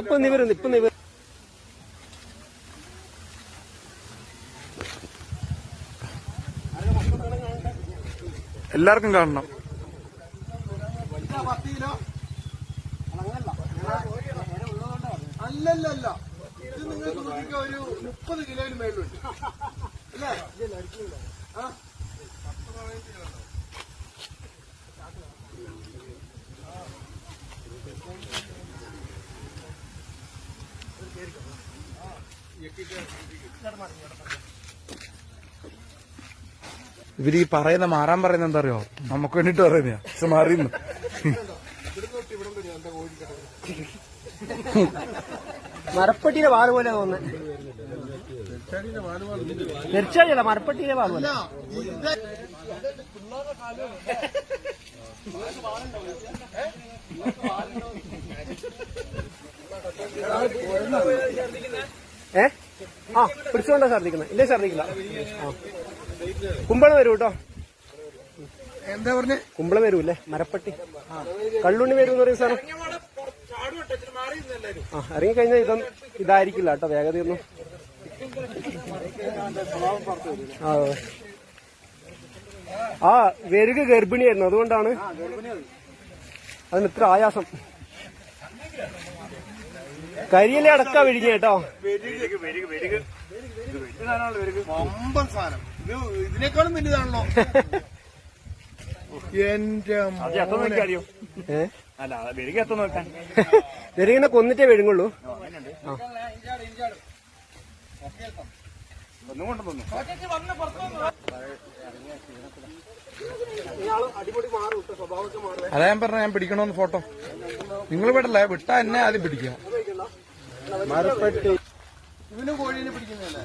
ഇപ്പൊ നിവരുന്നു, ഇപ്പൊ നിവർ. എല്ലാവർക്കും കാണണം. അല്ലല്ല, ഇത് നിങ്ങൾക്ക് നോക്കിക്കാൻ ഒരു 30 കിലോന് മേലുണ്ട് അല്ലേ? ഇവര് ഈ പറയുന്ന മാറാൻ പറയുന്ന എന്താ അറിയോ? നമുക്ക് വേണ്ടിട്ട് പറയുന്ന പക്ഷെ മാറിയുന്നു. മരപ്പട്ടിയുടെ വാല് പോലെ തോന്നുന്നത്. തീർച്ചയായില്ല, മരപ്പട്ടിയുടെ വാല് പോലെ. പിടിച്ചോണ്ടാ ഛർദിക്കുന്നത്? ഇല്ലേ, ഛർദിക്കില്ല. കുമ്പളം വരൂ കേട്ടോ. എന്താ പറഞ്ഞേ? കുമ്പളം വരൂല്ലേ? മരപ്പട്ടി കള്ളുണ്ണി വരും എന്ന് പറയും സാറേ. ഇറങ്ങിക്കഴിഞ്ഞാൽ ഇതായിരിക്കില്ല കേട്ടോ, വേഗതയൊന്നും. വെരുക ഗർഭിണിയായിരുന്നു, അതുകൊണ്ടാണ് അതിന് ഇത്ര ആയാസം. കരിയിലെ അടക്ക വിഴുങ്ങി കേട്ടോ. ഇതിനേക്കാളും വലുതാണല്ലോ. എന്റെ വെരുകിനെ കൊന്നിട്ടേ വിഴുങ്ങുള്ളൂ. അതാ ഞാൻ പറഞ്ഞ, ഞാൻ പിടിക്കണോന്ന് ഫോട്ടോ. നിങ്ങൾ വിടല്ലേ, വിട്ടാ എന്നെ ആദ്യം പിടിക്കാം. ഇവന് കോഴീനെ പിടിക്കുന്നതല്ലേ?